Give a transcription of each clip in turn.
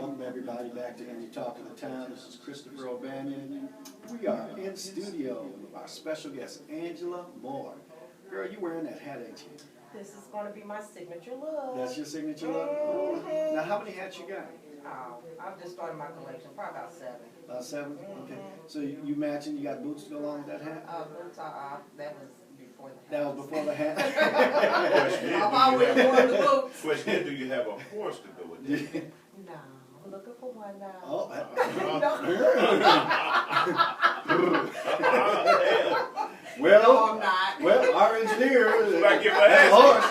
Welcome everybody back to Indy Talk of the Town. This is Christopher O'Banion. We are in studio with our special guest, Angela Moore. Girl, you wearing that hat, ain't you? This is going to be my signature look. That's your signature look? Mm-hmm. Now, how many hats you got? Oh, I've just started my collection, probably about 7. About 7? Mm-hmm. Okay. So you matching, you got boots to go along with that hat? Boots are off. That was before the hat. That was before the hat? I've always worn the boots. Question, do you have a horse to go with it? No, I'm looking for one now. Oh, well, No, I'm not. Well, our engineer Might give a has a hat. horse.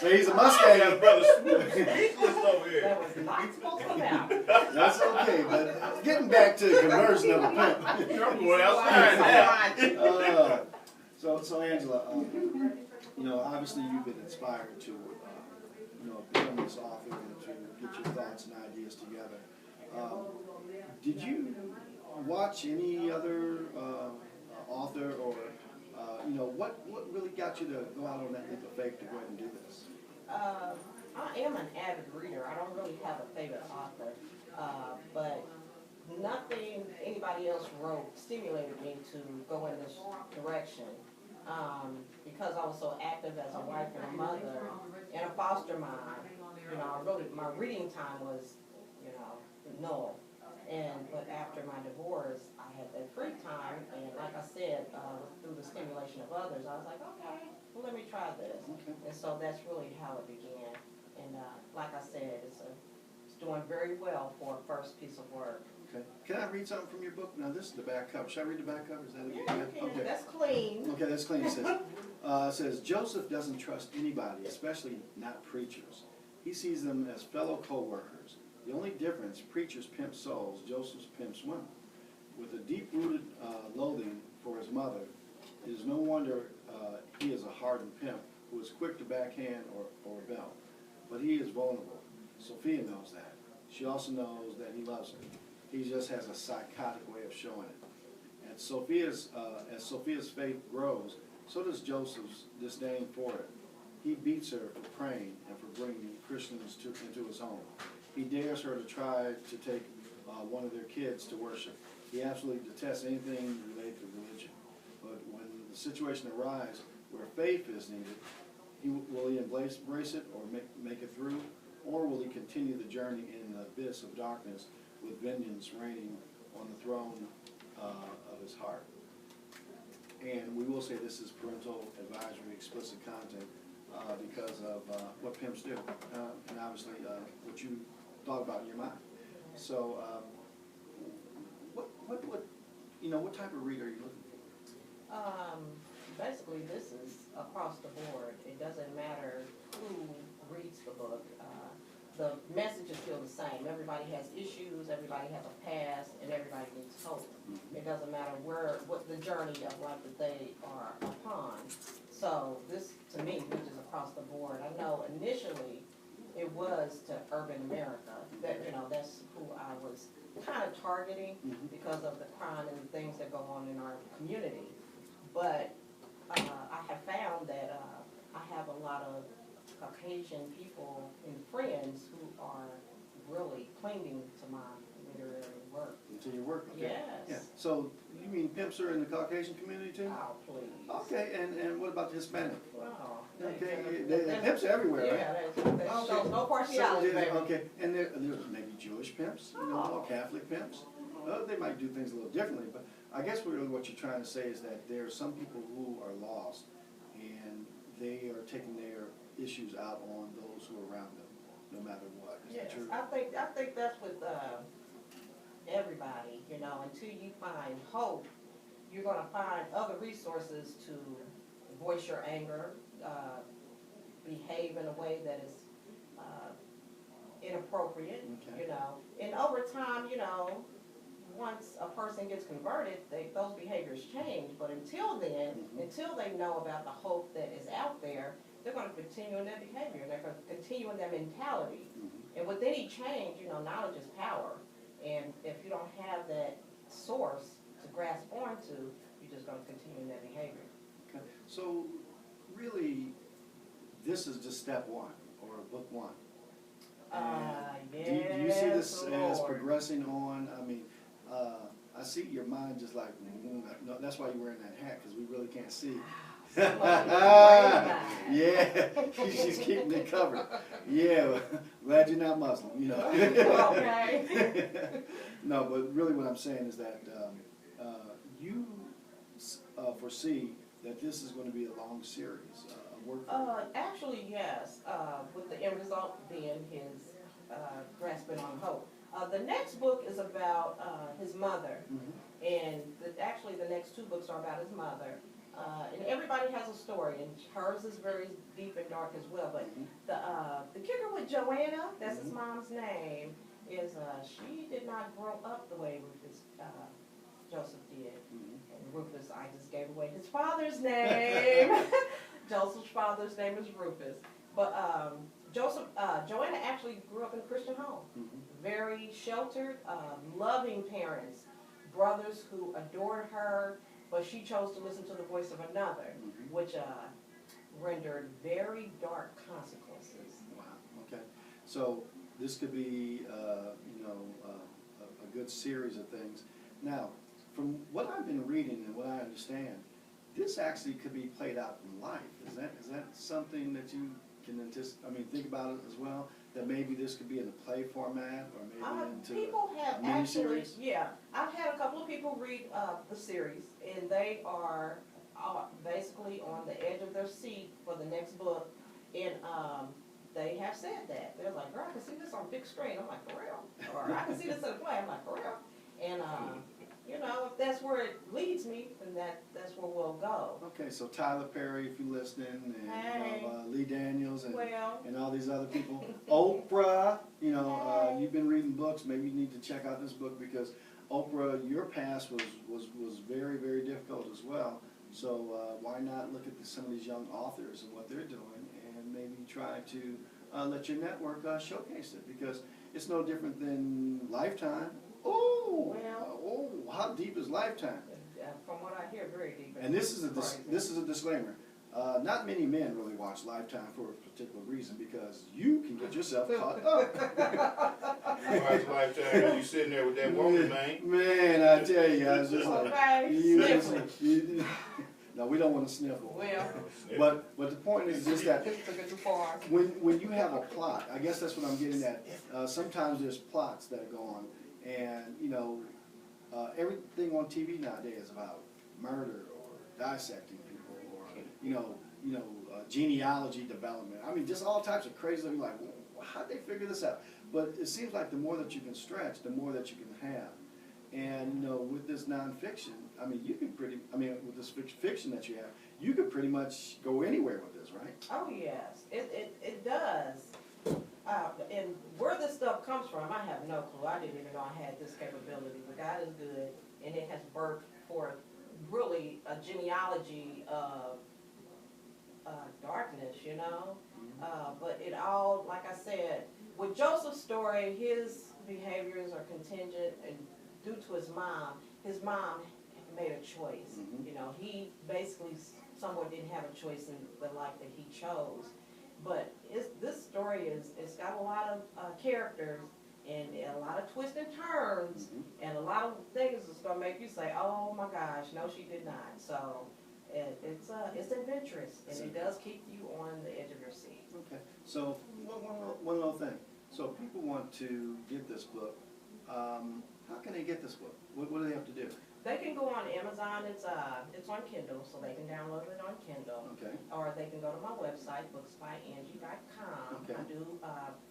So he's a Mustang. Got a brother speechless over here. That was not supposed to come out. That's okay, but getting back to the conversion of a pimp. I'm going outside now. So Angela, you know, obviously you've been inspired to, you know, become this author and to get your thoughts and ideas together. Did you watch any other author or, you know, what really got you to go out on that leap of faith to go ahead and do this? I am an avid reader. I don't really have a favorite author, but nothing anybody else wrote stimulated me to go in this direction. Because I was so active as a wife and a mother and a foster mom, you know, my reading time was, you know, null. But after my divorce, I had that free time, and like I said, through the stimulation of others, I was like, okay, well, let me try this. Okay. And so that's really how it began. And like I said, it's doing very well for a first piece of work. Okay. Can I read something from your book? Now, this is the back cover. Should I read the back cover? Is that Yeah, you can. Okay. That's clean. Okay, that's clean. It says, Joseph doesn't trust anybody, especially not preachers. He sees them as fellow co-workers. The only difference, preachers pimp souls, Joseph pimps women. With a deep-rooted loathing for his mother, it is no wonder he is a hardened pimp who is quick to backhand or rebel. But he is vulnerable. Sophia knows that. She also knows that he loves her. He just has a psychotic way of showing it. And as Sophia's faith grows, so does Joseph's disdain for it. He beats her for praying and for bringing Christians into his home. He dares her to try to take one of their kids to worship. He absolutely detests anything related to religion. But when the situation arises where faith is needed, will he embrace it or make it through? Or will he continue the journey in the abyss of darkness with vengeance reigning on the throne of his heart? And we will say this is parental advisory, explicit content because of what pimps do, and obviously what you thought about in your mind. So, what type of reader are you looking for? Basically, this is across the board. It doesn't matter who reads the book. The message is still the same. Everybody has issues, everybody has a past, and everybody needs hope. It doesn't matter what the journey of life that they are upon. So this, to me, reaches across the board. I know initially it was to urban America. That, you know, that's who I was kind of targeting because of the crime and the things that go on in our community. But I have found that I have a lot of Caucasian people and friends who are really clinging to my literary work. To your work? Okay. Yes. Yeah. So you mean pimps are in the Caucasian community too? Oh, please. Okay, and what about the Hispanic? Wow. Okay, the pimps are everywhere, right? Yeah, that shows no partiality, baby. Okay, and there's maybe Jewish pimps, you know, Catholic pimps. They might do things a little differently, but I guess really what you're trying to say is that there are some people who are lost, and they are taking their issues out on those who are around them, no matter what. Is that Yes, true? I think that's with everybody, you know, until you find hope, you're going to find other resources to voice your anger, behave in a way that is inappropriate, Okay. you know. And over time, you know, once a person gets converted, those behaviors change. But until then, until they know about the hope that is out there, they're going to continue in that behavior. They're going to continue in that mentality. And with any change, you know, knowledge is power. And if you don't have that source to grasp onto, you're just going to continue in that behavior. Okay. So really, this is just step one, or book one. Do you see this as Lord. progressing on? I mean, I see your mind just like, no, that's why you're wearing that hat, because we really can't see. Yeah, she's keeping it covered. Yeah, glad you're not Muslim, you know. Okay. No, but really what I'm saying is that you foresee that this is going to be a long series of work. Actually, yes, with the end result being his grasping on hope. The next book is about his mother, and actually the next two books are about his mother. And everybody has a story, and hers is very deep and dark as well. But the kicker with Joanna, that's his mom's name, is she did not grow up the way Rufus Joseph did. And Rufus, I just gave away his father's name. Joseph's father's name is Rufus. But Joanna actually grew up in a Christian home. Very sheltered, loving parents, brothers who adored her, but she chose to listen to the voice of another, which rendered very dark consequences. Wow. Okay. So this could be, a good series of things. Now, from what I've been reading and what I understand, this actually could be played out in life. Is that something that you can anticipate? I mean, think about it as well. That maybe this could be in a play format, or maybe into people have a actually, miniseries. yeah. I've had a couple of people read the series, and they are basically on the edge of their seat for the next book, and they have said that. They're like, girl, I can see this on big screen. I'm like, for real? Or I can see this in a play. I'm like, for real? And, if that's where it leads me, then that's where we'll go. Okay, so Tyler Perry, if you're listening, and Hey. Lee Daniels, and Well. and all these other people. Oprah, you've been reading books. Maybe you need to check out this book, because Oprah, your past was very, very difficult as well. So why not look at some of these young authors and what they're doing, and maybe try to let your network showcase it, because it's no different than Lifetime. Oh, how deep is Lifetime? From what I hear, very deep. And this is a disclaimer. Not many men really watch Lifetime for a particular reason, because you can get yourself caught up. You watch Lifetime, you sitting there with that woman, man. Man, I tell you, I was just like, Sniffling. no, we don't want to sniffle. Well. But the point is just that Took it too far. when you have a plot, I guess that's what I'm getting at. Sometimes there's plots that go on, and everything on TV nowadays is about murder or dissecting people, or genealogy development. I mean, just all types of crazy. You're like, well, how'd they figure this out? But it seems like the more that you can stretch, the more that you can have. And with this nonfiction, I mean, with this fiction that you have, you could pretty much go anywhere with this, right? Oh yes, it does. And where this stuff comes from, I have no clue. I didn't even know I had this capability. But God is good, and it has birthed forth really a genealogy of darkness, But it all, like I said, with Joseph's story, his behaviors are contingent and due to his mom. His mom made a choice. He basically somewhat didn't have a choice in the life that he chose. But this story it's got a lot of characters and a lot of twists and turns and a lot of things that's gonna make you say, "Oh my gosh, no, she did not." So it's adventurous, and it does keep you on the edge of your seat. Okay. So one little thing. So if people want to get this book, how can they get this book? What do they have to do? They can go on Amazon. It's on Kindle, so they can download it on Kindle. Okay. Or they can go to my website, booksbyangie.com. Okay. I do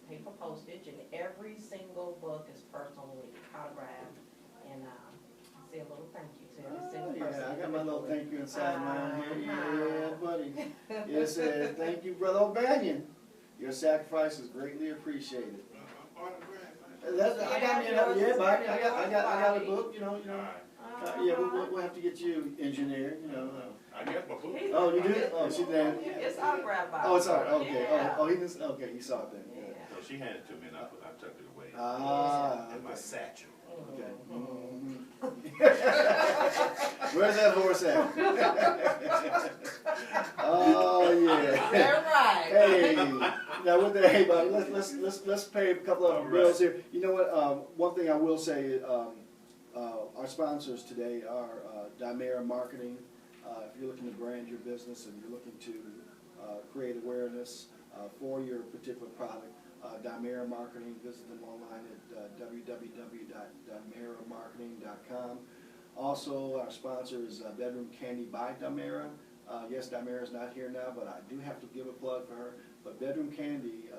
pay for postage, and every single book is personally autographed. And I say a little thank you to every single person. Yeah, I got my little thank you inside mine here. Uh-huh. Yeah, buddy. It says, "Thank you, Brother O'Banion. Your sacrifice is greatly appreciated." I got me another, yeah, buddy. I got a book, we'll have to get you engineered, I got my book. Oh, you did? Oh, she did. It's autographed by Oh, it's all right. Okay. Yeah. Oh, he didn't. Okay, he saw it then. Yeah. Yeah. So she handed it to me, and I tucked it away. Ah. In my satchel. Okay. Where's that horse at? Oh yeah. They're right. Hey, Now with that, hey, buddy, let's pay a couple of All bills right. here. You know what? One thing I will say, our sponsors today are Dimera Marketing. If you're looking to brand your business and you're looking to create awareness for your particular product, Dimera Marketing. Visit them online at www.dimeramarketing.com. Also, our sponsor is Bedroom Candy by Dimera. Yes, Dimera is not here now, but I do have to give a plug for her. But Bedroom Candy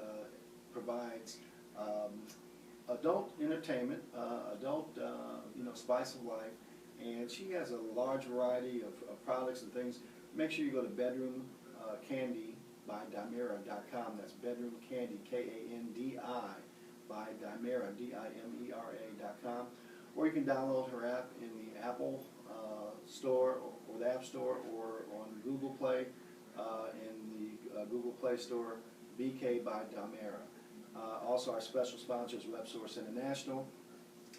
provides adult entertainment, adult spice of life, and she has a large variety of products and things. Make sure you go to Bedroom Candy by Dimera.com. That's Bedroom Candy, K-A-N-D-I, by Dimera, D-I-M-E-R-A.com. Or you can download her app in the Apple Store or the App Store, or on Google Play in the Google Play Store, BK by Dimera. Also, our special sponsor is WebSource International.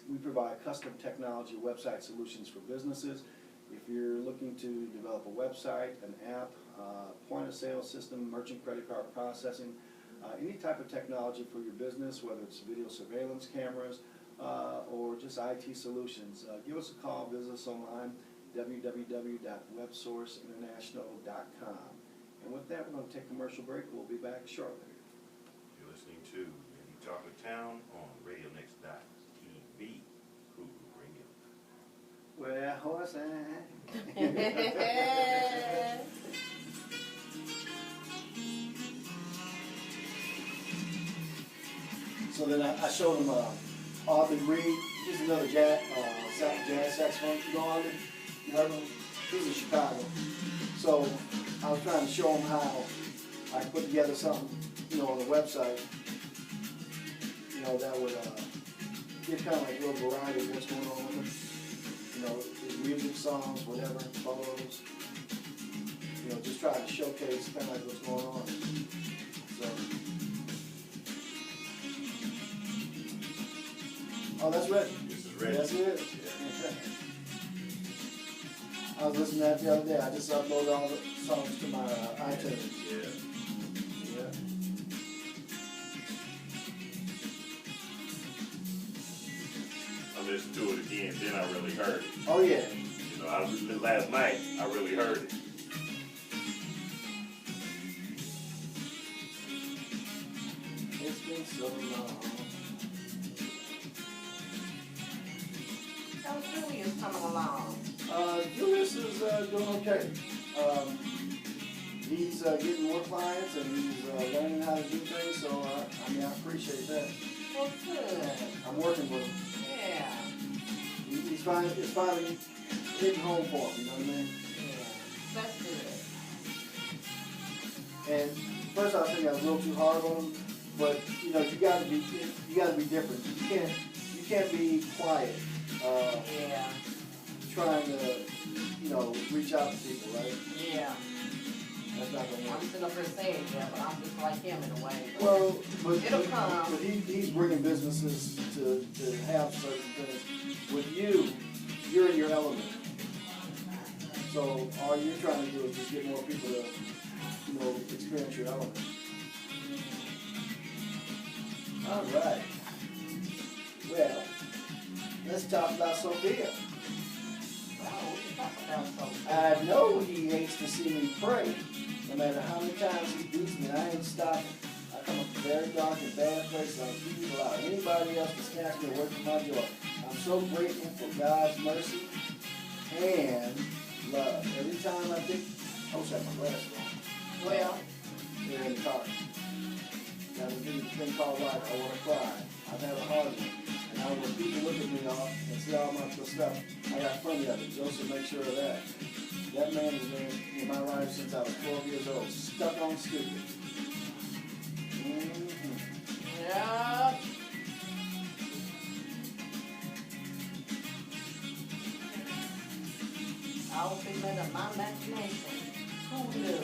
We provide custom technology website solutions for businesses. If you're looking to develop a website, an app, point-of-sale system, merchant credit card processing, any type of technology for your business, whether it's video surveillance cameras or just IT solutions, give us a call, visit us online, www.websourceinternational.com. And with that, we're going to take a commercial break. We'll be back shortly. You're listening to Indy Talk of Town on RadioNext.TV. Hulu Radio. Well, horse So then I showed him Arthur Reed. He's another jazz saxophone. You know Arthur? You heard of him? He's in Chicago. So I was trying to show him how I could put together something, on the website, that would give kind of like a little variety of what's going on with it. Music, songs, whatever, photos. Just try to showcase kind of like what's going on. So. Oh, that's ready. This is ready. Yes, it is. Yeah. I was listening to that the other day. I just uploaded all the songs to my iTunes. Yeah. Yeah. I listened to it again, then I really heard it. Oh, yeah. Last night, I really heard it. It's been so long. How Julius coming along? Julius is doing okay. He's getting more clients and he's learning how to do things, so I appreciate that. Well, good. I'm working with him. Yeah. It's finally hitting home for him, you know what I mean? Yeah. That's good. And first I was thinking I was a little too hard on him, but you gotta be different. You can't be quiet. Yeah. Trying to reach out to people, right? Yeah. That's not gonna I'm work. sitting up here saying that, but I'm just like him in a way. Well, It'll come. but he's bringing businesses to have certain things. With you, you're in your element. So all you're trying to do is just get more people to, experience your element. All right. Well, let's talk about Sophia. Oh, we can talk about something. I know he hates to see me pray. No matter how many times he beats me, I ain't stopping. I come up a very dark and bad place, and I refuse to allow anybody else to snatch me away from my joy. I'm so grateful for God's mercy and love. Every time I think, I wish I had my glasses on. Well, They're in the car. Got a thing called life. I want to cry. I've had a hard one. And now when people look at me and see all my stuff, I got plenty of it. Joseph, make sure of that. That man has been in my life since I was 12 years old, stuck on stupid. yeah. All figment of my imagination. Who knew?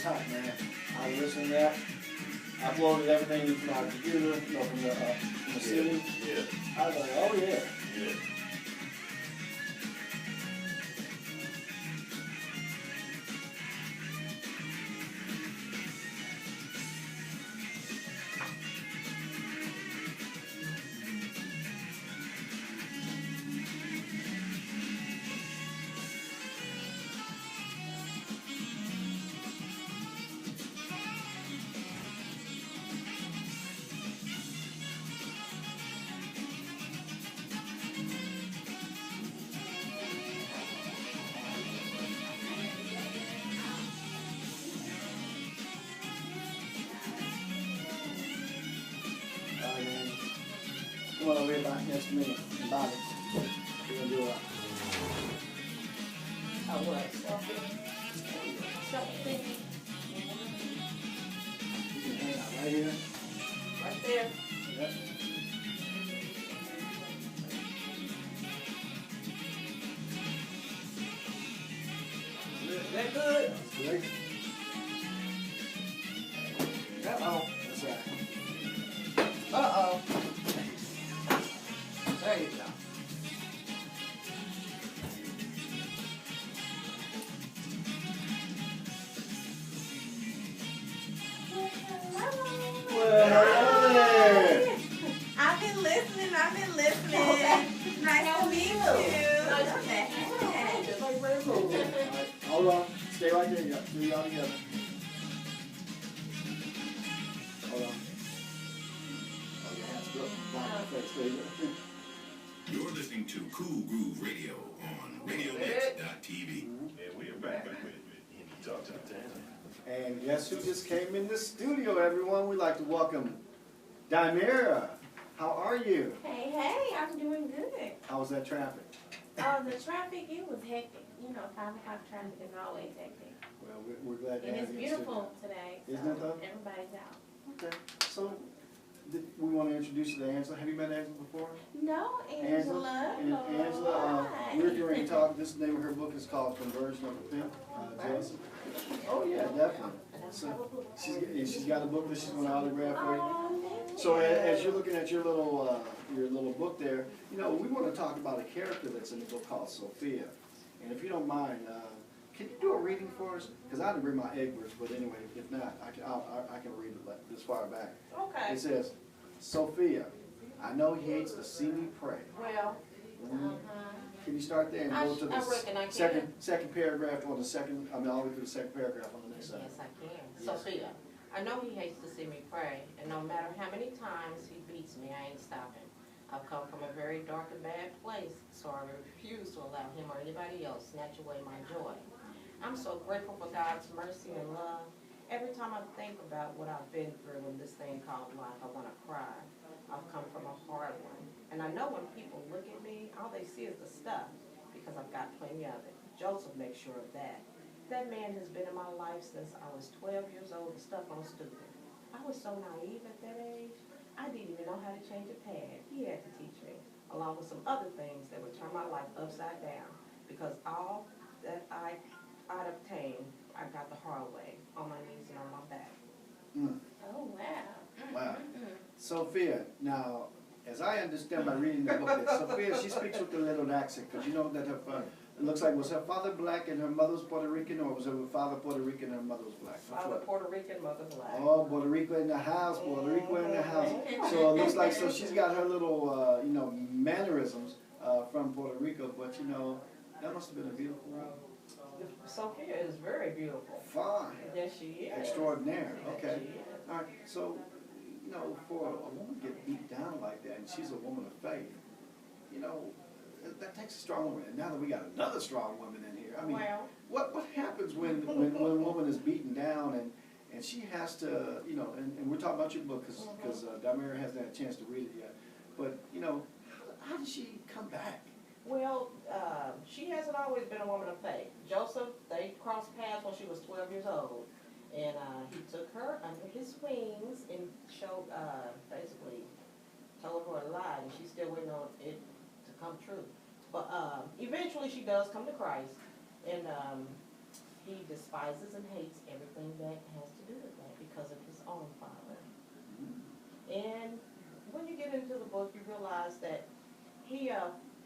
hot, man. I listened to that. I uploaded everything from our computer, you know, from the city. Yeah, I was like, oh yeah. yeah. Man. Come on over here back next to me. Bobby. We're gonna do a what? Something you can hang out right here. right there. Yep. Is that good? Great. Uh-oh. That's right. Uh-oh. There you go. Well, hello there. I've been listening. Nice to meet you. Nice to Hey. Just like Red Bull. All right, hold on. Stay right there. You do y'all together. Hold on. Oh, your hands go. Block my face. There you go. You're listening to Cool Groove Radio on RadioNet.tv. Yeah, we are back with Indy Talk to the Town. And guess who just came in the studio, everyone? We'd like to welcome Dimera. How are you? Hey, I'm doing good. How was that traffic? The traffic, it was hectic. You know, 5 o'clock traffic is always hectic. Well, we're glad to And have it's you in the beautiful today. So Isn't it though? everybody's out. studio. Okay. So, we want to introduce you to Angela. Have you met Angela before? No, Angela. And Angela, we're going to talk. This name of her book is called Conversion of a Pimp. Joseph. Oh yeah, definitely. So she's got a book that she's going to autograph for you. Oh, thank you. So as you're looking at your little book there, you know, we want to talk about a character that's in the book called Sophia. And if you don't mind, can you do a reading for us? Because I didn't bring my Egberts, but anyway, if not, I can read it this far back. Okay. It says, Sophia, I know he hates to see me pray. Well, Can you start there and I go to the reckon I can. second paragraph on the second, all the way to the second paragraph on the next side. Yes, I can. Yes. Sophia, I know he hates to see me pray, and no matter how many times he beats me, I ain't stopping. I've come from a very dark and bad place, so I refuse to allow him or anybody else snatch away my joy. I'm so grateful for God's mercy and love. Every time I think about what I've been through in this thing called life, I want to cry. I've come from a hard one. And I know when people look at me, all they see is the stuff, because I've got plenty of it. Joseph makes sure of that. That man has been in my life since I was 12 years old and stuck on stupid. I was so naive at that age, I didn't even know how to change a pad. He had to teach me, along with some other things that would turn my life upside down, because all that I'd obtained, I got the hard way, on my knees and on my back. Mm. Oh, wow. Wow. Sophia, now, as I understand by reading the book, that Sophia, she speaks with a little accent, because you know that her it looks like, was her father black and her mother was Puerto Rican, or was her father Puerto Rican and her mother was black? Which Father one? Puerto Rican, mother black. Oh, Puerto Rico in the house, Puerto Rico in the house. So it looks like, so she's got her little, you know, mannerisms from Puerto Rico, but you know, that must have been a beautiful role. Sophia is very beautiful. Fine. Yes, she is. Extraordinaire, Yes, okay. she is. All right, so, you know, for a woman to get beat down like that, and she's a woman of faith, you know, that takes a strong woman. And now that we got another strong woman in here, I mean, Well, what happens when a woman is beaten down and she has to, you know, and we're talking about your book because Dimera hasn't had a chance to read it yet, but, you know, how did she come back? well, she hasn't always been a woman of faith. Joseph, they crossed paths when she was 12 years old. And he took her under his wings and showed, basically, told her a lie, and she's still waiting on it to come true. But eventually she does come to Christ, and he despises and hates everything that has to do with that because of his own father. And when you get into the book, you realize that he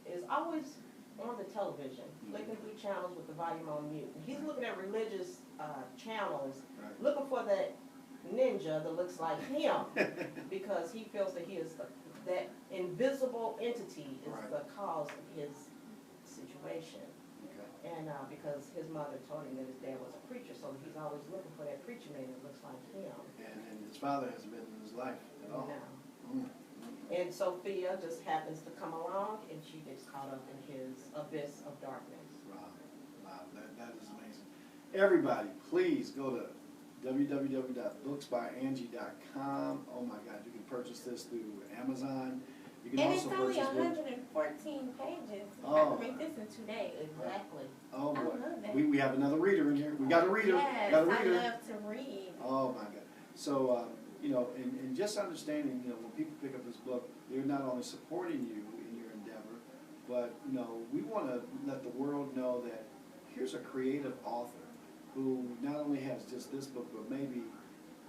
is always on the television, flicking through channels with the volume on mute. He's looking at religious channels, Right. looking for that ninja that looks like him, because he feels that he is that invisible entity is Right. the cause of his situation. Okay. And because his mother told him that his dad was a preacher, so he's always looking for that preacher man that looks like him. And his father hasn't been in his life at all. No. Mm. And Sophia just happens to come along, and she gets caught up in his abyss of darkness. Wow, wow, that is amazing. Everybody, please go to www.booksbyangie.com. Oh my God, you can purchase this through Amazon. You can And also it's only purchase books. 114 pages. I Oh. can read this in 2 days. Exactly. Oh I boy, love that. we have another reader in here. We got a reader. Yes, Got a I reader. love to read. Oh my God. So, you know, and just understanding, you know, when people pick up this book, they're not only supporting you in your endeavor, but, you know, we want to let the world know that here's a creative author who not only has just this book, but maybe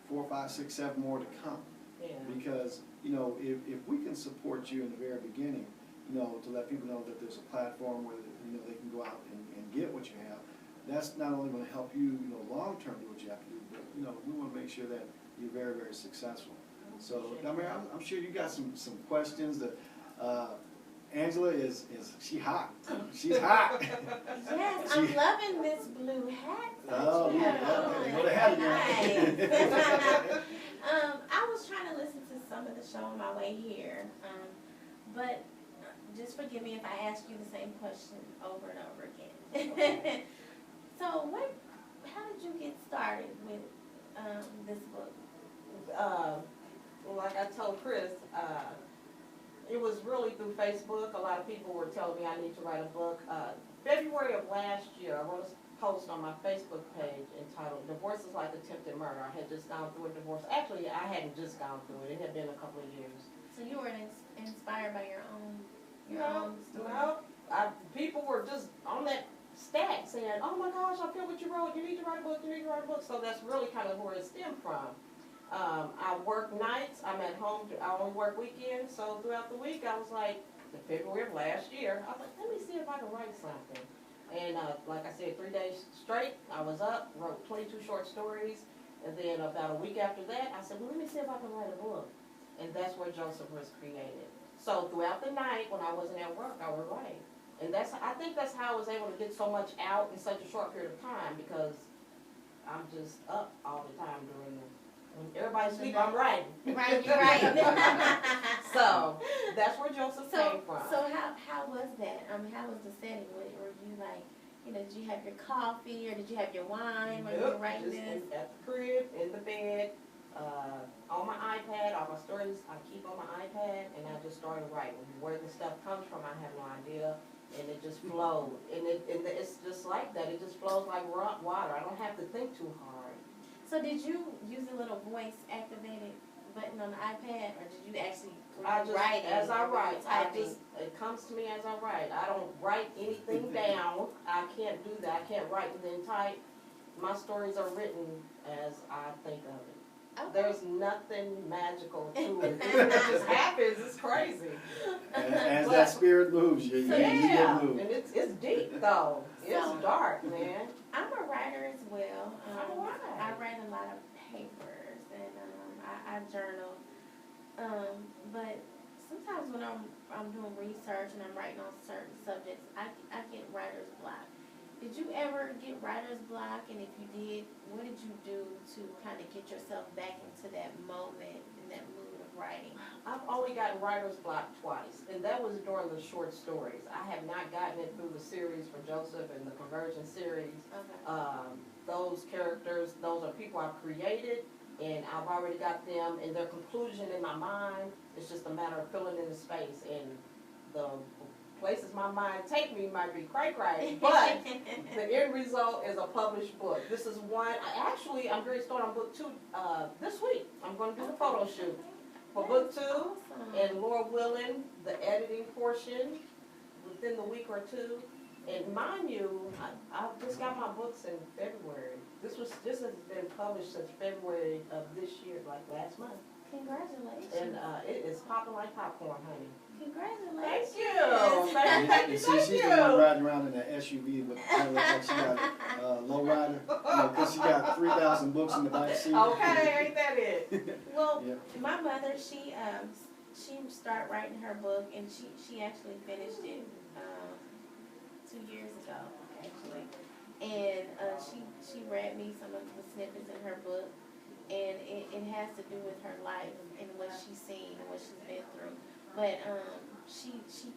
4, 5, 6, 7 more to come. Yeah. Because, you know, if we can support you in the very beginning, you know, to let people know that there's a platform where, you know, they can go out and get what you have, that's not only going to help you, you know, long-term do what you have to do, but, you know, we want to make sure that you're very, very successful. So, I mean, I'm sure you got some questions that, Angela is she hot. She's hot. Yes, I'm loving this blue hat. Oh, that you yeah, have okay. on. Well, the hat Nice. I was trying to listen to some of the show on my way here, but just forgive me if I ask you the same question over and over again. So, how did you get started with this book? Like I told Chris, it was really through Facebook. A lot of people were telling me I need to write a book. February of last year, I wrote a post on my Facebook page entitled "Divorce is Like Attempted Murder." I had just gone through a divorce. Actually, I hadn't just gone through it. It had been a couple of years. So you were inspired by your own story? No. People were just on that stack saying, "Oh my gosh, I feel what you wrote. You need to write a book. You need to write a book." So that's really kind of where it stemmed from. I work nights. I'm at home. I only work weekends. So throughout the week, I was like, in February of last year, I was like, let me see if I can write something. And like I said, 3 days straight, I was up, wrote 22 short stories. And then about a week after that, I said, well, let me see if I can write a book. And that's where Joseph was created. So throughout the night, when I wasn't at work, I would write. And I think that's how I was able to get so much out in such a short period of time, because I'm just up all the time when everybody's asleep, I'm writing. Right, you're right. So that's where Joseph came from. So how was that? How was the setting? Were you like, did you have your coffee or did you have your wine when you were writing just this? at the crib, in the bed, on my iPad. All my stories I keep on my iPad, and I just started writing. Where the stuff comes from, I have no idea. And it just flowed. And it's just like that. It just flows like water. I don't have to think too hard. So did you use a little voice activated button on the iPad, or did you actually write as I write? Typing? It comes to me as I write. I don't write anything down. I can't do that. I can't write and then type. My stories are written as I think of it. Okay. There's nothing magical to it. It just happens. It's crazy. As that spirit moves you, you get moved. And it's deep though. It's dark, man. I'm a writer as well. Alright. I write a lot of papers and I journal. But sometimes when I'm doing research and I'm writing on certain subjects, I get writer's block. Did you ever get writer's block? And if you did, what did you do to kind of get yourself back into that moment and that mood of writing? I've only gotten writer's block twice, and that was during the short stories. I have not gotten it through the series for Joseph and the Conversion series. Okay. Those characters, those are people I've created, and I've already got them in their conclusion in my mind. It's just a matter of filling in the space, and the places my mind take me might be cray-cray, but the end result is a published book. This is one, I'm going to start on book 2 this week. I'm going to do the photo shoot for book 2, Awesome. and Lord willing, the editing portion within the week or two, And mind you, I just got my books in February. This has been published since February of this year, like last month. Congratulations. And it is popping like popcorn, honey. Congratulations. Thank you. Thank you. See, she's the one riding around in an SUV with like she got a low rider, because she got 3,000 books in the back seat. Okay, ain't that it? Well, Yeah. my mother, she started writing her book, and she actually finished it 2 years ago, actually. And she read me some of the snippets in her book, and it has to do with her life and what she's seen and what she's been through. But she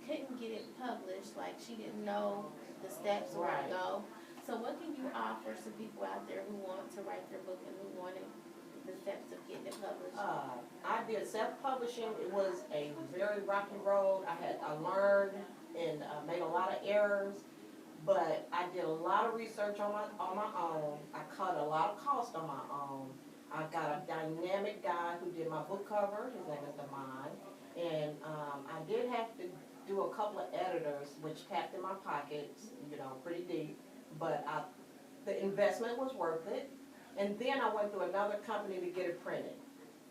couldn't get it published, like she didn't know the steps where to go. So what can you offer to people out there who want to write their book and who wanted the steps of getting it published? I did self-publishing. It was a very rocky road. I learned and made a lot of errors, but I did a lot of research on my own. I cut a lot of cost on my own. I got a dynamic guy who did my book cover. His name is Damon. And I did have to do a couple of editors, which tapped in my pockets, pretty deep. But the investment was worth it. And then I went through another company to get it printed.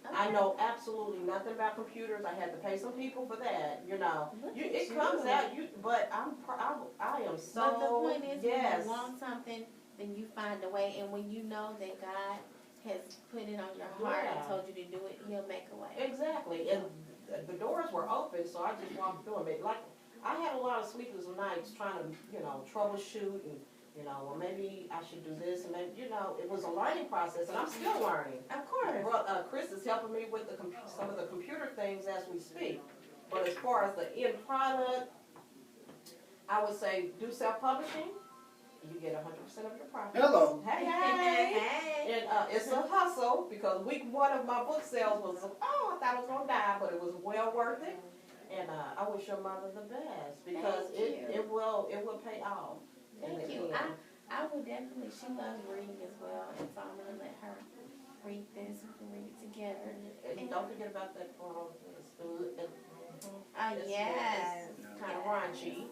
Okay. I know absolutely nothing about computers. I had to pay some people for that. Look It at comes you. out. But I am so. But the point is, yes. when you want something, then you find a way. And when you know that God has put it on your heart and told you to do it, He'll make a way. Exactly. And the doors were open, so I just walked through them. Like, I had a lot of sleepless nights trying to, troubleshoot and, well, maybe I should do this, and maybe, it was a learning process, and I'm still learning. Of course. Chris is helping me with some of the computer things as we speak. But as far as the end product, I would say do self-publishing. You get 100% of your profits. Hello. Hey, Hey. hey. And it's a hustle, because week one of my book sales was, I thought I was going to die, but it was well worth it. And I wish your mother the best, because it will pay off. Thank you. I will definitely, she loves reading as well, and so I'm going to let her read this. We can read it together. And don't forget about that poem. Yes. It's kind of raunchy.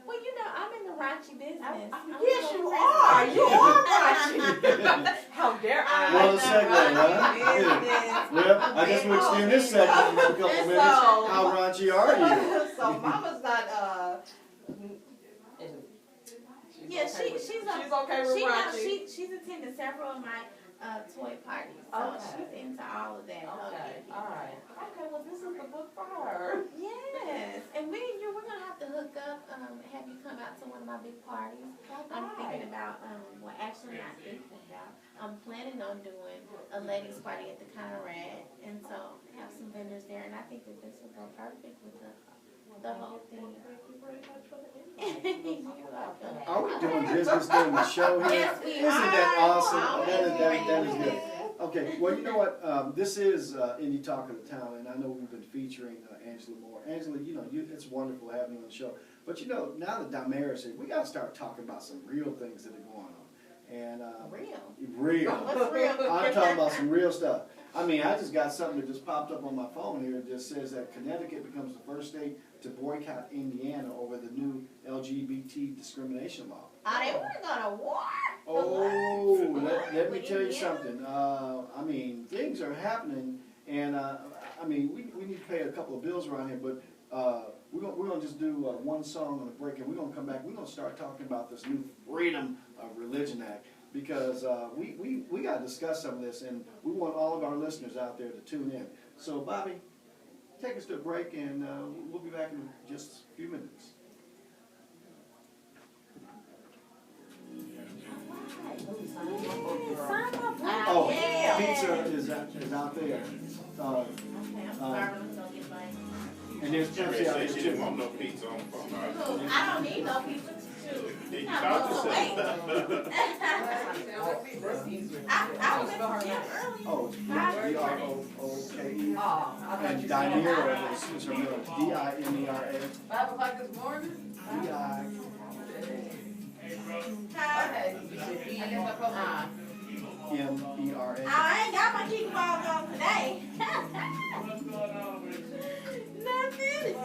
Well, I'm in the raunchy business. Yes, you are. You are raunchy. How dare I? Well, a segue, huh? Well, I guess we'll extend this segment for a couple of minutes. How raunchy are you? So Mama's not, Yeah, she's okay with raunchy. She's attended several of my toy parties, so Okay. she's into all of that. Okay, all right. Okay, well, this is the book for her. Yes, and we're gonna have to hook up, have you come out to one of my big parties. I'm thinking about, actually not thinking about, I'm planning on doing a ladies' party at the Conrad, and so have some vendors there, and I think that this would go perfect with the whole thing. You're welcome. Are we doing business during the show here? Yes, we Isn't that are. awesome? That is good. Yes. Okay, well, you know what? This is Indy Talk of the Town, and I know we've been featuring Angela Moore. Angela, it's wonderful having you on the show. But now that Damaris is here, we got to start talking about some real things that are going on. And real. What's real? I'm talking about some real stuff. I mean, I just got something that just popped up on my phone here. It just says that Connecticut becomes the first state to boycott Indiana over the new LGBT discrimination law. They want to go to war? Oh, let me tell you something. I mean, things are happening, and I mean, we need to pay a couple of bills around here, but we're gonna just do one song on the break, and we're gonna come back. We're gonna start talking about this new Freedom of Religion Act, because we got to discuss some of this, and we want all of our listeners out there to tune in. So, Bobby, take us to a break, and we'll be back in just a few minutes. Oh, pizza is out there. And there's She Pepsi out there said she didn't too. want no pizza on the phone. I don't need no pizza too. Did you Not talk to losing weight. I was at the gym early. Oh, it's D-R-O-O-K-E. I And Dimera is her middle. D-I-M-E-R-A. 5 o'clock this morning? D-I. M-E-R-A. I ain't got my key balls on today. Nothing.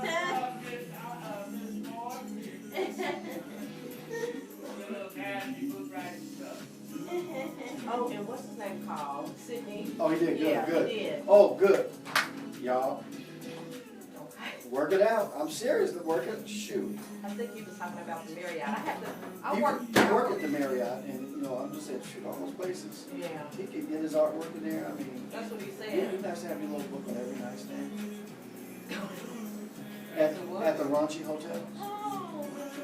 Oh, and what's his name called? Sydney? Oh, he did, good, Yeah, good. he did. Oh, good. Y'all, Okay. work it out. I'm serious, work it, shoot. I think he was talking about the Marriott. I have to, I You work. work at the Marriott, and, you know, I'm just saying, shoot, all those places. Yeah, He could get his artwork in there, I mean, that's what he he said. has to have your little book on every nice thing. At the what? At the raunchy hotel. Oh, that's so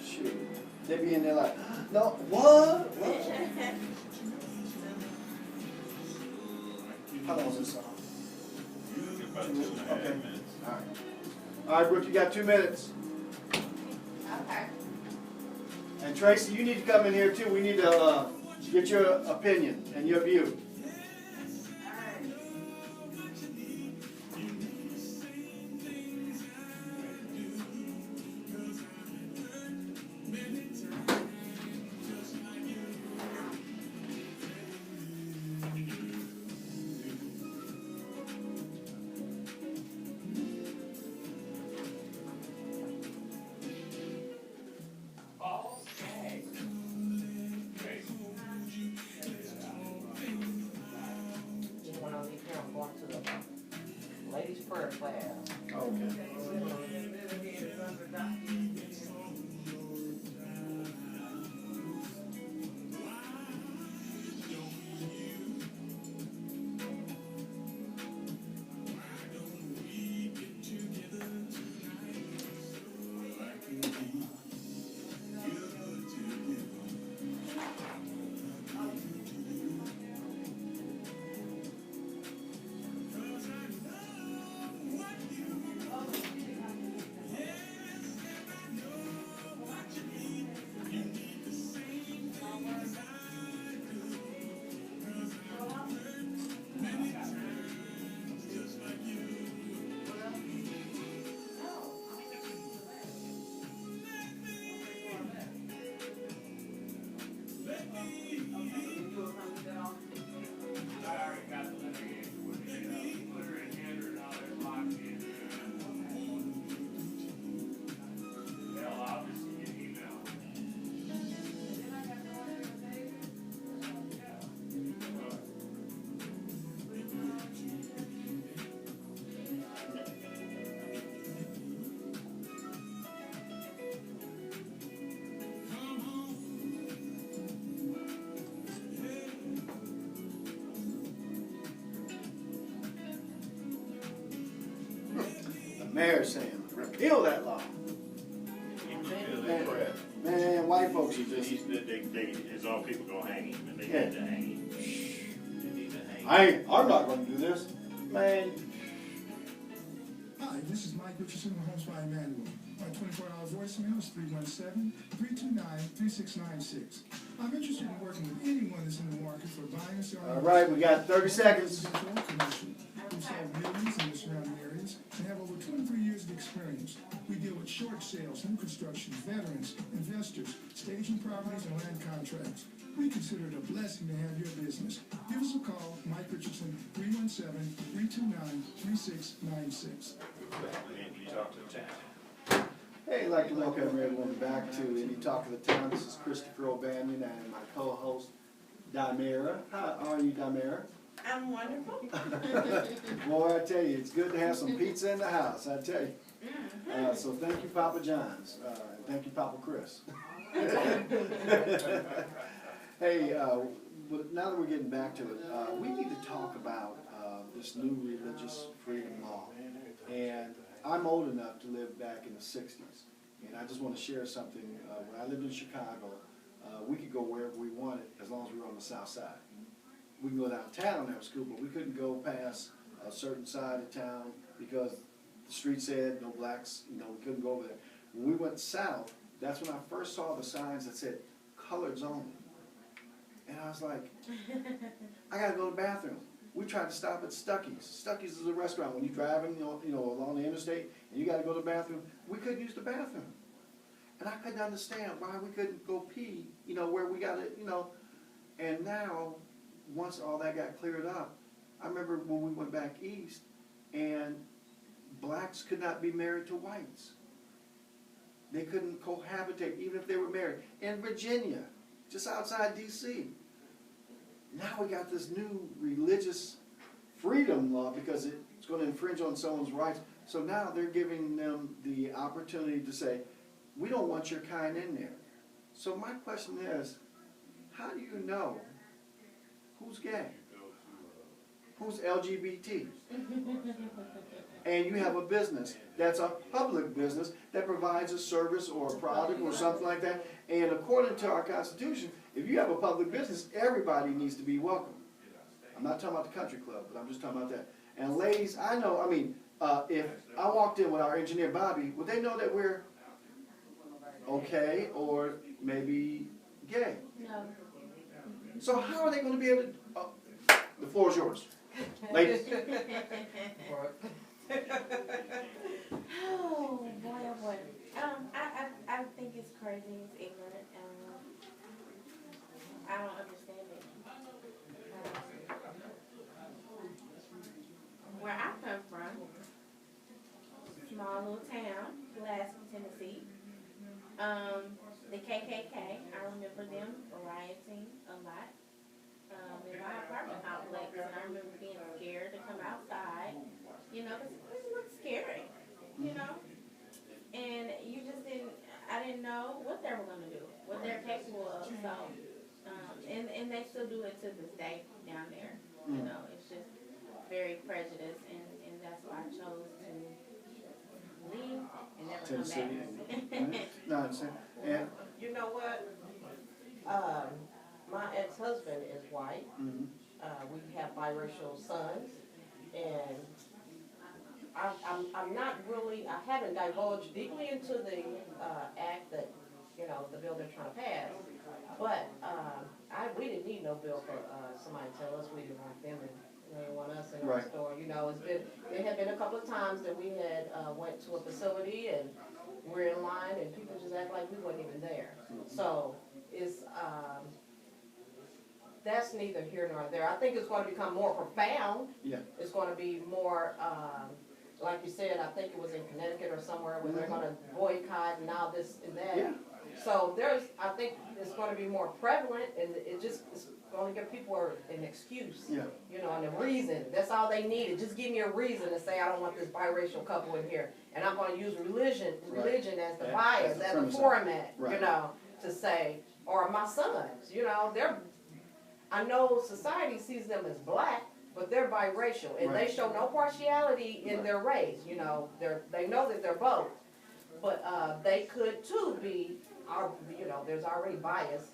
Shoot. They be in there like, no, what? How long is this song? About 2.5 Okay. minutes. All right. All right, Brooke, you got 2 minutes. Okay. And Tracy, you need to come in here too. We need to get your opinion and your view. You wanna leave here, I'm going to the ladies' prayer class. Okay. Mayor's saying, repeal that law. He was still in press. Man, white folks, He said his own people gonna hang him, and they had to hang him. They need to hang him. I'm not gonna do this. Man, Hi, this is Mike Richardson with Homes by Emmanuel. My 24-hour voicemail is 317-329-3696. I'm interested in working with anyone that's in the market for buying or selling. all right, we got 30 seconds. Residential or commercial. We've sold buildings in the surrounding areas and have over 23 years of experience. We deal with short sales, new construction, veterans, investors, staging properties, and land contracts. We consider it a blessing to have your business. Give us a call, Mike Richardson, 317-329-3696. And you talk to the town. Hey, I'd like to welcome everyone back to Indy Talk of the Town. This is Christopher O'Banion and my co-host, Dimera. How are you, Dimera? I'm wonderful. Boy, I tell you, it's good to have some pizza in the house, I tell you. So thank you, Papa John's, and thank you, Papa Chris. Hey, but now that we're getting back to it, we need to talk about this new religious freedom law. And I'm old enough to live back in the 60s, and I just want to share something. When I lived in Chicago, we could go wherever we wanted as long as we were on the south side. We can go downtown and have school, but we couldn't go past a certain side of town because the street said no blacks, you know, we couldn't go over there. When we went south, that's when I first saw the signs that said coloreds only. And I was like, I gotta go to the bathroom. We tried to stop at Stuckey's. Stuckey's is a restaurant. When you're driving, you know, along the interstate and you gotta go to the bathroom, we couldn't use the bathroom. And I couldn't understand why we couldn't go pee, you know, where we got it, you know. And now, once all that got cleared up, I remember when we went back east and blacks could not be married to whites. They couldn't cohabitate even if they were married. In Virginia, just outside D.C. Now we got this new religious freedom law because it's going to infringe on someone's rights. So now they're giving them the opportunity to say, we don't want your kind in there. So my question is, how do you know who's gay? Who's LGBT? And you have a business that's a public business that provides a service or a product or something like that. And according to our Constitution, if you have a public business, everybody needs to be welcome. I'm not talking about the country club, but I'm just talking about that. And ladies, I know, I mean, if I walked in with our engineer Bobby, would they know that we're okay or maybe gay? No. So how are they going to be able to? Oh, the floor is yours, ladies. Oh boy, oh boy. I think it's crazy. It's ignorant. I don't understand it. Where I come from, small little town, Pulaski, Tennessee. The KKK. I remember them rioting a lot in my apartment complex, and I remember being scared to come outside. You know, 'cause it looked scary. You know, and you just didn't. I didn't know what they were gonna do, what they're capable of. So, and they still do it to this day down there. You know, it's just very prejudiced, and that's why I chose to leave and never come back. No, I understand. And You know what? My ex-husband is white. We have biracial sons, and I'm not really, I haven't divulged deeply into the act that, you know, the bill they're trying to pass. But we didn't need no bill for somebody to tell us we didn't want them and they didn't want us in our Right. store. You know, there had been a couple of times that we had went to a facility and we're in line and people just act like we weren't even there. So it's that's neither here nor there. I think it's going to become more profound. yeah, It's going to be more, like you said, I think it was in Connecticut or somewhere where they're going to boycott and now this and that. yeah, So I think it's going to be more prevalent, and it's going to give people an excuse. yeah. You know, and a reason. That's all they needed. Just give me a reason to say I don't want this biracial couple in here, and I'm going to use religion as the bias, as the format. Right. You know, to say, or my sons. You know, I know society sees them as black, but they're biracial, and Right. they show no partiality in their race. You know, they know that they're both, but they could too be. You know, there's already bias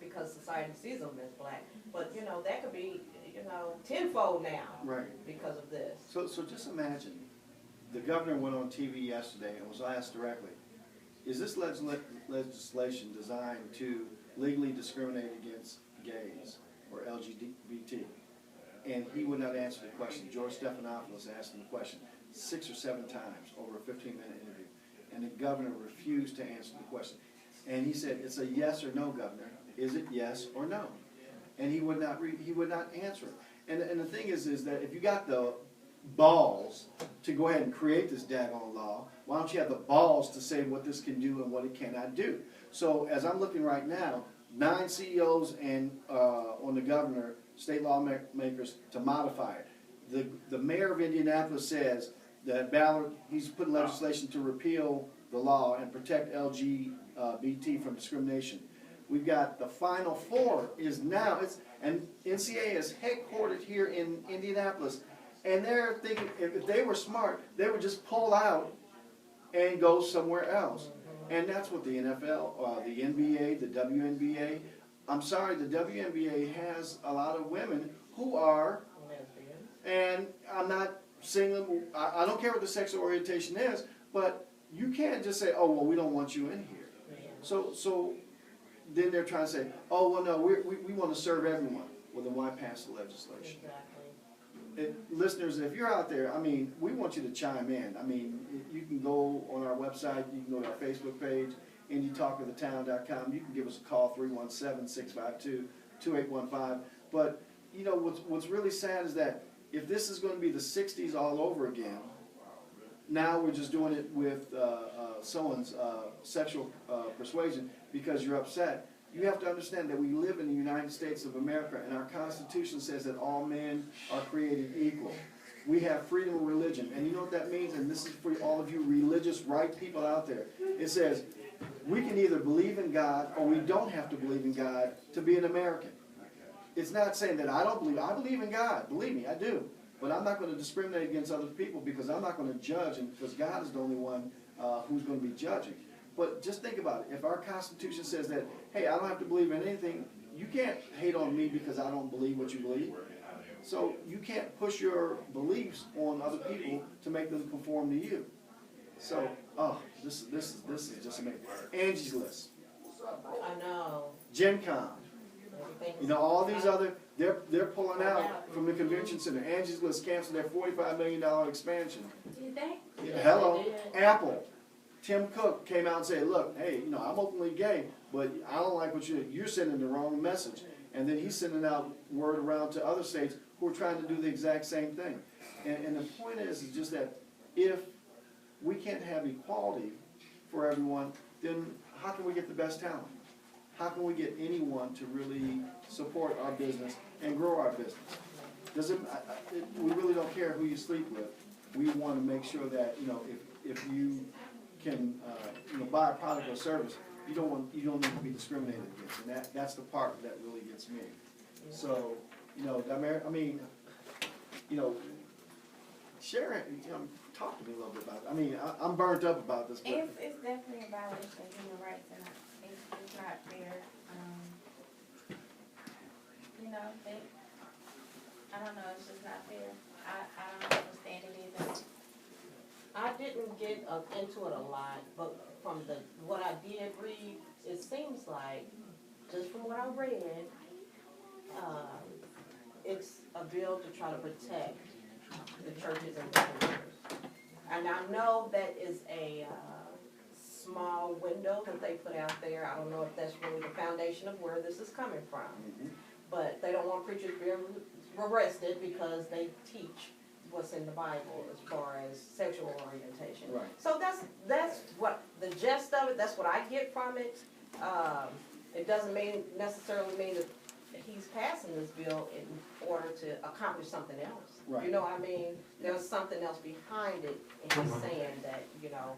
because society sees them as black, but you know that could be, you know, tenfold now Right. because of this. So just imagine, the governor went on TV yesterday and was asked directly, is this legislation designed to legally discriminate against gays or LGBT? And he would not answer the question. George Stephanopoulos asked him the question 6 or 7 times over a 15-minute interview. And the governor refused to answer the question. And he said, it's a yes or no, governor. Is it yes or no? And he would not answer it. And the thing is that if you got the balls to go ahead and create this daggone law, why don't you have the balls to say what this can do and what it cannot do? So as I'm looking right now, 9 CEOs and on the governor, state lawmakers to modify it. The mayor of Indianapolis says that Ballard, he's putting legislation to repeal the law and protect LGBT from discrimination. We've got the Final Four is now, and NCAA is headquartered here in Indianapolis, and they're thinking if they were smart, they would just pull out and go somewhere else. And that's what the NFL, the NBA, the WNBA, I'm sorry, the WNBA has a lot of women who are, and I'm not saying them, I don't care what the sexual orientation is, but you can't just say, oh, well, we don't want you in here. So then they're trying to say, oh, well, no, we want to serve everyone. Well, then why pass the legislation? Exactly. Listeners, if you're out there, I mean, we want you to chime in. I mean, you can go on our website, you can go to our Facebook page, indytalkofthetown.com. You can give us a call, 317-652-2815. But, you know, what's really sad is that if this is going to be the 60s all over again, now we're just doing it with someone's sexual persuasion because you're upset. You have to understand that we live in the United States of America, and our Constitution says that all men are created equal. We have freedom of religion, and you know what that means? And this is for all of you religious right people out there. It says we can either believe in God or we don't have to believe in God to be an American. It's not saying that I don't believe. I believe in God. Believe me, I do. But I'm not going to discriminate against other people because I'm not going to judge, and because God is the only one who's going to be judging. But just think about it. If our Constitution says that, hey, I don't have to believe in anything, you can't hate on me because I don't believe what you believe. So you can't push your beliefs on other people to make them conform to you. So, this is just amazing. Angie's List, I know. Gen Con, Everything's- you know, all these other, they're pulling out from the convention center. Angie's List canceled their $45 million expansion. Did they? Hello, they did. Apple. Tim Cook came out and said, look, hey, you know, I'm openly gay, but I don't like what you're sending the wrong message. And then he's sending out word around to other states who are trying to do the exact same thing. And the point is just that if we can't have equality for everyone, then how can we get the best talent? How can we get anyone to really support our business and grow our business? We really don't care who you sleep with. We want to make sure that, you know, if you can buy a product or service, you don't need to be discriminated against, and that's the part that really gets me. So, you know, Sharon, talk to me a little bit about it. I mean, I'm burnt up about this, but It's definitely a violation of human rights, and it's not fair. You know, I don't know, it's just not fair. I don't understand it either. I didn't get into it a lot, but from what I did read, it seems like, just from what I read, it's a bill to try to protect the churches and believers. And I know that is a small window that they put out there. I don't know if that's really the foundation of where this is coming from. But they don't want preachers being arrested because they teach what's in the Bible as far as sexual orientation. Right. So that's what the gist of it. That's what I get from it. It doesn't necessarily mean that he's passing this bill in order to accomplish something else. Right. You know what I mean? There's something else behind it, and he's saying that, you know,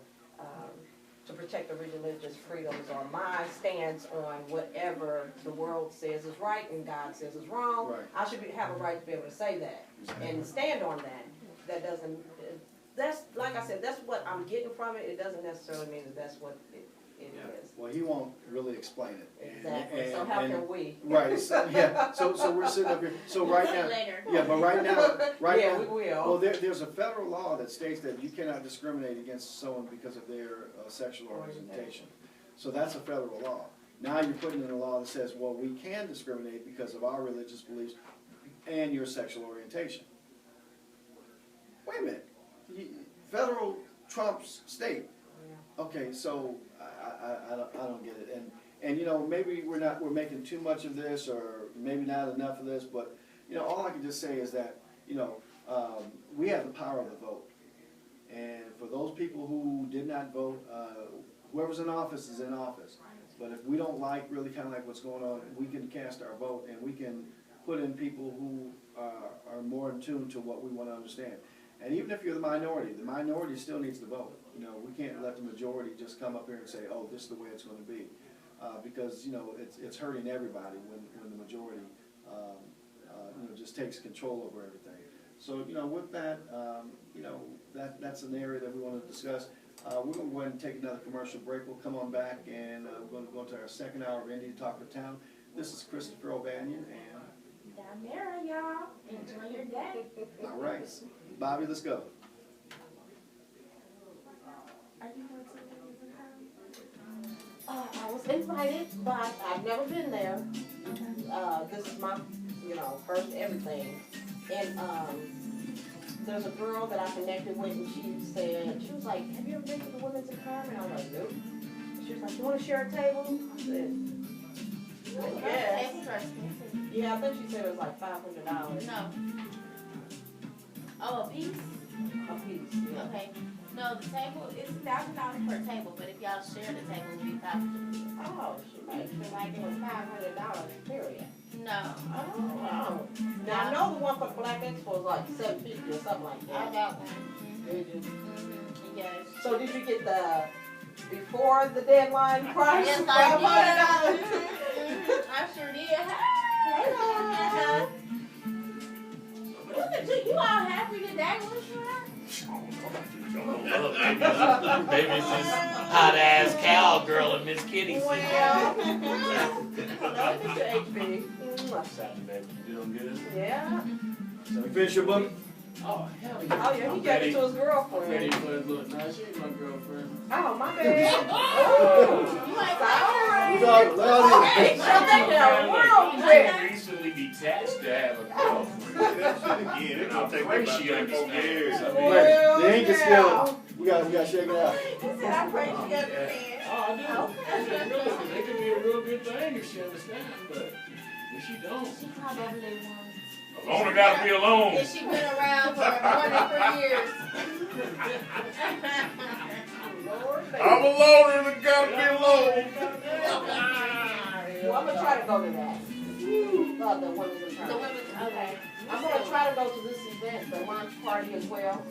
to protect the religious freedoms, or my stance on whatever the world says is right and God says is wrong. Right. I should have a right to be able to say that and stand on that. That doesn't, that's, like I said, that's what I'm getting from it. It doesn't necessarily mean that that's what it is. well, he won't really explain it. Exactly, so how can we? Right, so we're sitting up here, so right We'll see now, later. yeah, but right now, Yeah, now, we will. well, there's a federal law that states that you cannot discriminate against someone because of their sexual orientation. So that's a federal law. Now you're putting in a law that says, well, we can discriminate because of our religious beliefs and your sexual orientation. Wait a minute, federal trumps state. Okay, so I don't get it, and you know, maybe we're making too much of this, or maybe not enough of this, but you know, all I can just say is that, you know, we have the power of the vote, and for those people who did not vote, whoever's in office is in office. But if we don't really kind of like what's going on, we can cast our vote, and we can put in people who are more in tune to what we want to understand. And even if you're the minority still needs to vote. You know, we can't let the majority just come up here and say, oh, this is the way it's going to be. Because, you know, it's hurting everybody when the majority, you know, just takes control over everything. So, you know, with that, you know, that's an area that we want to discuss. We're going to go ahead and take another commercial break. We'll come on back, and we're going to go into our second hour of Indy Talk of Town. This is Christopher O'Banion, and Down there, y'all. Enjoy your day. all right, Bobby, let's go. Are you going to I was invited, but I've never been there. This is my, you know, first everything. And there's a girl that I connected with, and she was like, have you ever been to the Women's Empowerment? I was like, nope. She was like, you want to share a table? I said, yes. Tables are expensive. Yeah, I think she said it was like $500 No. Oh, a piece? a piece. Yeah. Okay. No, the table is $1,000 per table, but if y'all share the table, it would be $500. Oh, she made it feel like it was $500, period. No. Oh, wow. Now, I know the one for Black Expo was like $750 or something like I that. got one. Did you? Yes. So did you get the before the deadline price? Yes, I $500? did. I sure did. Hey. Look at you. You all happy today? What's wrong? Maybe it's this hot ass cowgirl and Miss Kitty. Well, hello, Mr. HB. What's happening, baby? You doing good? Yeah. You finish your book? Oh, hell yeah. Oh, yeah, he gave it to his Ready girlfriend. for his little, no, she ain't my girlfriend. Oh, my bad. Oh, You ain't sorry. Look Hey, shut that down real quick. I'm recently detached to have a girlfriend. That shit again, it's gonna take me about 3-4 years. I mean, Well, The ink is now. still, we gotta shake it out. He said, I pray you get the man. Oh, I do. It could be a real good thing if she understands, but if she don't. She probably won't. Alone gotta be alone. And she been around for more than 3 years. Lord, I'm a loner and I gotta be alone. well, I'm gonna try to go to that. The women's The attorney. women's, okay. I'm gonna try to go to this event, the launch party as well.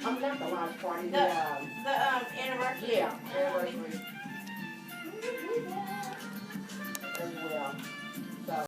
I'm not the launch party, the, The anniversary. yeah, anniversary.